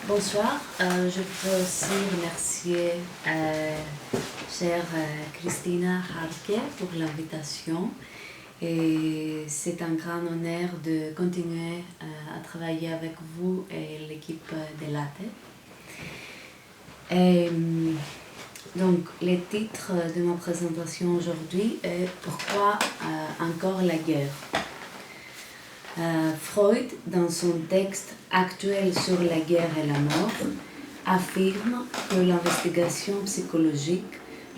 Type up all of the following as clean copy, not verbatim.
Bonsoir, je veux aussi remercier chère Christina Harke pour l'invitation et c'est un grand honneur de continuer à travailler avec vous et l'équipe de l'ATE. Donc, le titre de ma présentation aujourd'hui est « Pourquoi encore la guerre ?» Freud, dans son texte actuel sur la guerre et la mort, affirme que l'investigation psychologique,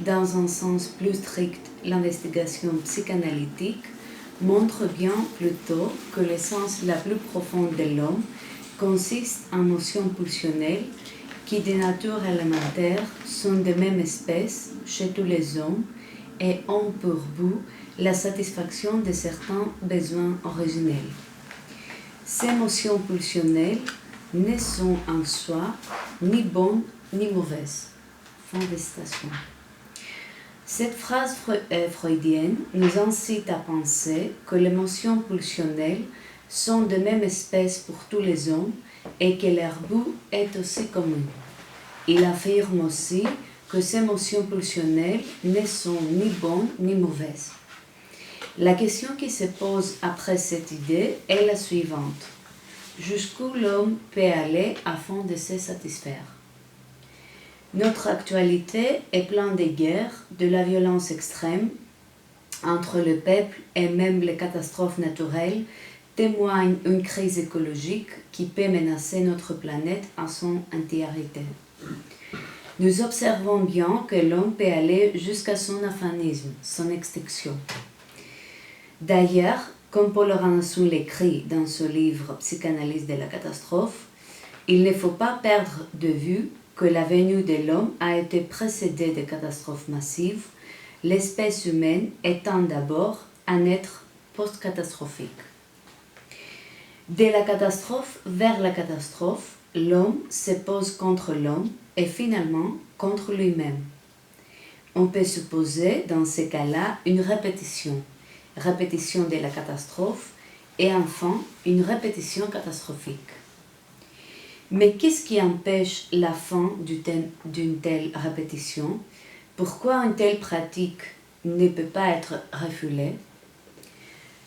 dans un sens plus strict l'investigation psychanalytique, montre bien plutôt que l'essence la plus profonde de l'homme consiste en notions pulsionnelles qui, de nature élémentaire, sont de même espèce chez tous les hommes et ont pour but la satisfaction de certains besoins originels. Ces émotions pulsionnelles ne sont en soi ni bonnes ni mauvaises. Fin de citation. Cette phrase freudienne nous incite à penser que les émotions pulsionnelles sont de même espèce pour tous les hommes et que leur but est aussi commun. Il affirme aussi que ces émotions pulsionnelles ne sont ni bonnes ni mauvaises. La question qui se pose après cette idée est la suivante. Jusqu'où l'homme peut aller afin de se satisfaire? Notre actualité est pleine de guerres, de la violence extrême entre le peuple et même les catastrophes naturelles témoignent une crise écologique qui peut menacer notre planète en son entièreté. Nous observons bien que l'homme peut aller jusqu'à son aphanisme, son extinction. D'ailleurs, comme Paul Ranasson l'écrit dans ce livre « Psychanalyse de la catastrophe », il ne faut pas perdre de vue que la venue de l'homme a été précédée de catastrophes massives, l'espèce humaine étant d'abord un être post-catastrophique. De la catastrophe vers la catastrophe, l'homme se pose contre l'homme et finalement contre lui-même. On peut supposer dans ces cas-là une répétition de la catastrophe et enfin une répétition catastrophique. Mais qu'est-ce qui empêche la fin d'une telle répétition? Pourquoi une telle pratique ne peut pas être refoulée?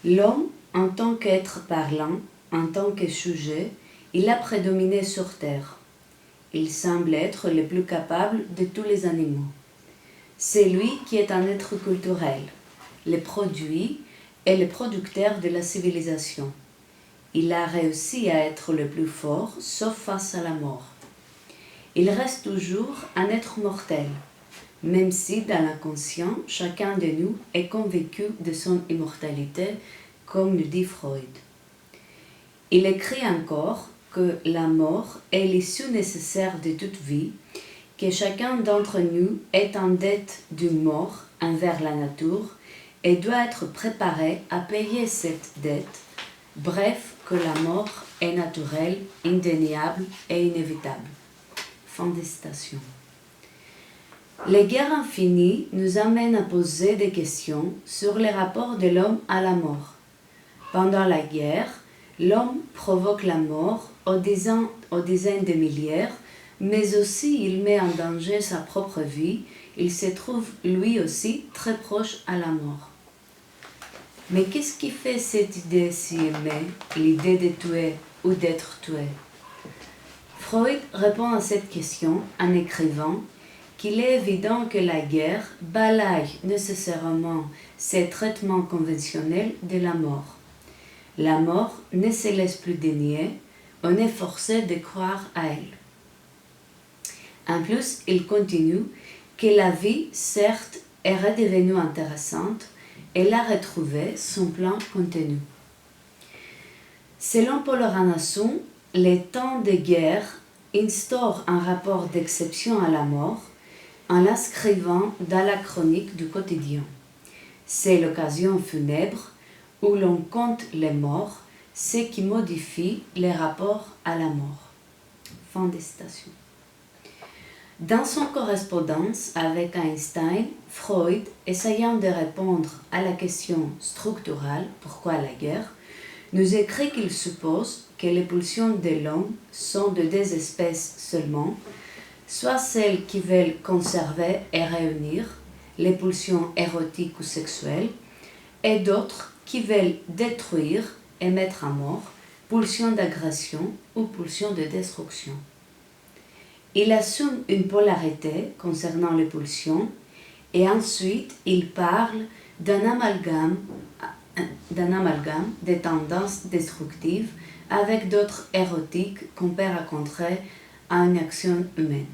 L'homme, en tant qu'être parlant, en tant que sujet, il a prédominé sur Terre. Il semble être le plus capable de tous les animaux. C'est lui qui est un être culturel, le produit et le producteur de la civilisation. Il a réussi à être le plus fort, sauf face à la mort. Il reste toujours un être mortel, même si dans l'inconscient, chacun de nous est convaincu de son immortalité, comme nous dit Freud. Il écrit encore que la mort est l'issue nécessaire de toute vie, que chacun d'entre nous est en dette d'une mort envers la nature et doit être préparé à payer cette dette, bref, que la mort est naturelle, indéniable et inévitable. Fin de citation. Les guerres infinies nous amènent à poser des questions sur les rapports de l'homme à la mort. Pendant la guerre, l'homme provoque la mort aux dizaines de milliers, mais aussi il met en danger sa propre vie. Il se trouve lui aussi très proche à la mort. Mais qu'est-ce qui fait cette idée si aimée, l'idée de tuer ou d'être tué? Freud répond à cette question en écrivant qu'il est évident que la guerre balaye nécessairement ces traitements conventionnels de la mort. La mort ne se laisse plus dénier, on est forcé de croire à elle. En plus, il continue que la vie, certes, est redevenue intéressante, elle a retrouvé son plein contenu. Selon Paul Ranasson, les temps de guerre instaurent un rapport d'exception à la mort en l'inscrivant dans la chronique du quotidien. C'est l'occasion funèbre où l'on compte les morts, ce qui modifie les rapports à la mort. Fin de citation. Dans son correspondance avec Einstein, Freud, essayant de répondre à la question structurale « Pourquoi la guerre ?», nous écrit qu'il suppose que les pulsions de l'homme sont de deux espèces seulement, soit celles qui veulent conserver et réunir, les pulsions érotiques ou sexuelles, et d'autres qui veulent détruire et mettre à mort, pulsions d'agression ou pulsions de destruction. Il assume une polarité concernant les pulsions et ensuite il parle d'un amalgame des tendances destructives avec d'autres érotiques qu'on peut rencontrer à une action humaine.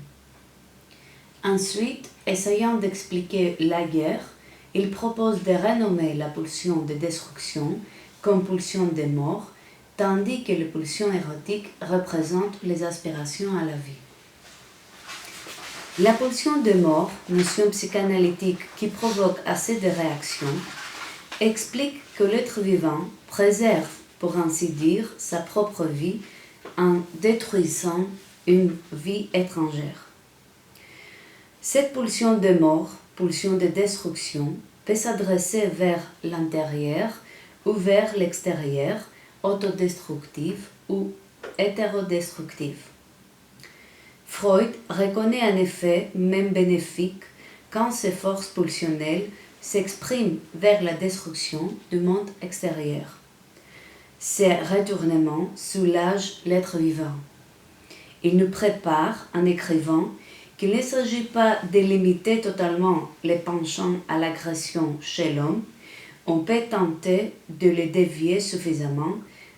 Ensuite, essayant d'expliquer la guerre, il propose de renommer la pulsion de destruction comme pulsion de mort, tandis que les pulsions érotiques représentent les aspirations à la vie. La pulsion de mort, notion psychanalytique qui provoque assez de réactions, explique que l'être vivant préserve, pour ainsi dire, sa propre vie en détruisant une vie étrangère. Cette pulsion de mort, pulsion de destruction, peut s'adresser vers l'intérieur ou vers l'extérieur, autodestructive ou hétérodestructive. Freud reconnaît un effet même bénéfique quand ces forces pulsionnelles s'expriment vers la destruction du monde extérieur. Ces retournements soulagent l'être vivant. Il nous prépare en écrivant qu'il ne s'agit pas de limiter totalement les penchants à l'agression chez l'homme, on peut tenter de les dévier suffisamment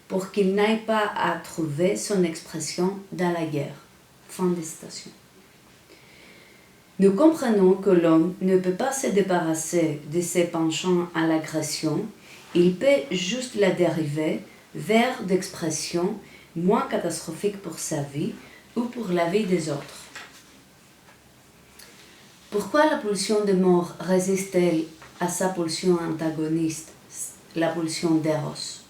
pour qu'il n'aille pas à trouver son expression dans la guerre. Fin de citation. Nous comprenons que l'homme ne peut pas se débarrasser de ses penchants à l'agression, il peut juste la dériver vers d'expressions moins catastrophiques pour sa vie ou pour la vie des autres. Pourquoi la pulsion de mort résiste-t-elle à sa pulsion antagoniste, la pulsion d'éros?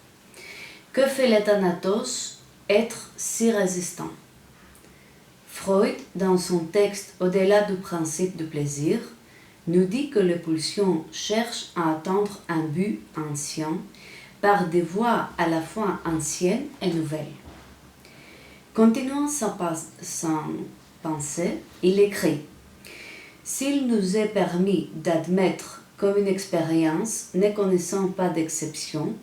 Que fait le thanatos être si résistant? Freud, dans son texte Au-delà du principe du plaisir, nous dit que les pulsions cherchent à atteindre un but ancien par des voies à la fois anciennes et nouvelles. Continuant sa pensée, il écrit « S'il nous est permis d'admettre comme une expérience, ne connaissant pas d'exception,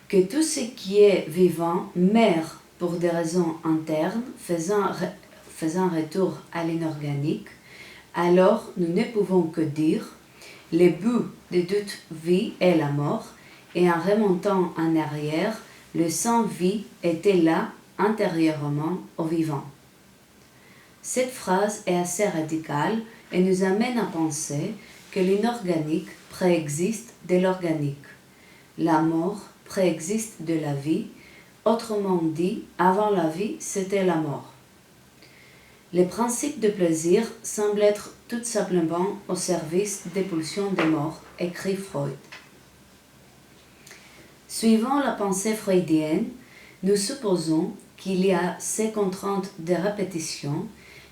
que tout ce qui est vivant meurt pour des raisons internes, faisant retour à l'inorganique, alors nous ne pouvons que dire le but de toute vie est la mort, et en remontant en arrière, le sans-vie était là intérieurement au vivant. » Cette phrase est assez radicale et nous amène à penser que l'inorganique préexiste de l'organique. La mort préexiste de la vie, autrement dit, avant la vie, c'était la mort. Le principe de plaisir semble être tout simplement au service des pulsions de mort, écrit Freud. Suivant la pensée freudienne, nous supposons qu'il y a ces contraintes de répétition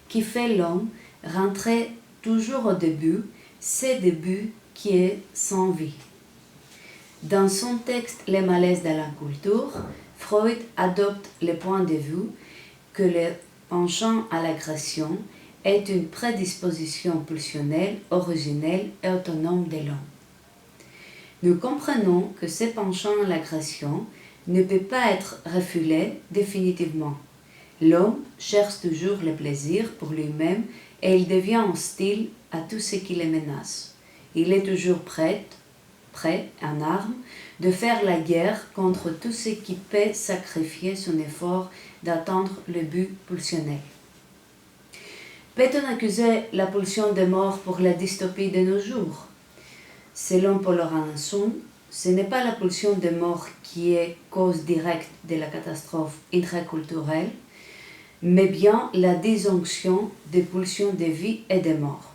qui fait l'homme rentrer toujours au début, ce début qui est sans vie. Dans son texte Les malaises de la culture, Freud adopte le point de vue que le penchant à l'agression est une prédisposition pulsionnelle, originelle et autonome de l'homme. Nous comprenons que ce penchant à l'agression ne peut pas être refoulé définitivement. L'homme cherche toujours le plaisir pour lui-même et il devient hostile à tout ce qui le menace. Il est toujours prêt, en armes, de faire la guerre contre tout ce qui peut sacrifier son effort d'atteindre le but pulsionnel. Peut-on accuser la pulsion de mort pour la dystopie de nos jours? Selon Paul Ranson, ce n'est pas la pulsion de mort qui est cause directe de la catastrophe intraculturelle, mais bien la disjonction des pulsions de vie et de mort.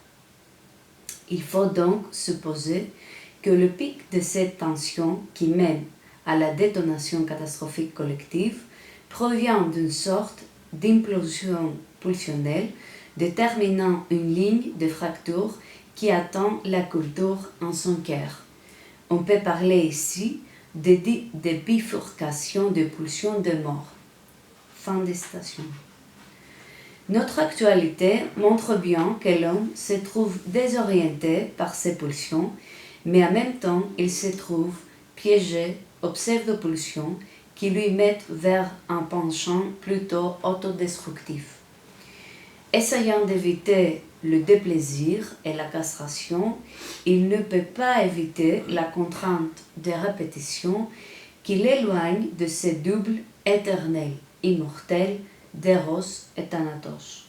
Il faut donc supposer que le pic de cette tension qui mène à la détonation catastrophique collective provient d'une sorte d'implosion pulsionnelle déterminant une ligne de fracture qui atteint la culture en son cœur. On peut parler ici de bifurcation de pulsions de mort. Fin de citation. Notre actualité montre bien que l'homme se trouve désorienté par ses pulsions, mais en même temps, il se trouve piégé aux pseudo-pulsions qui lui mettent vers un penchant plutôt autodestructif. Essayant d'éviter le déplaisir et la castration, il ne peut pas éviter la contrainte de répétition qui l'éloigne de ce double éternel, immortel, d'Eros et Thanatos.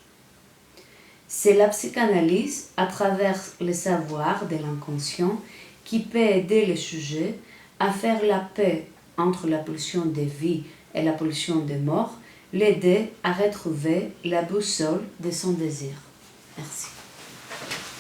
C'est la psychanalyse, à travers le savoir de l'inconscient, qui peut aider le sujet à faire la paix entre la pulsion de vie et la pulsion de mort, l'aider à retrouver la boussole de son désir. Merci.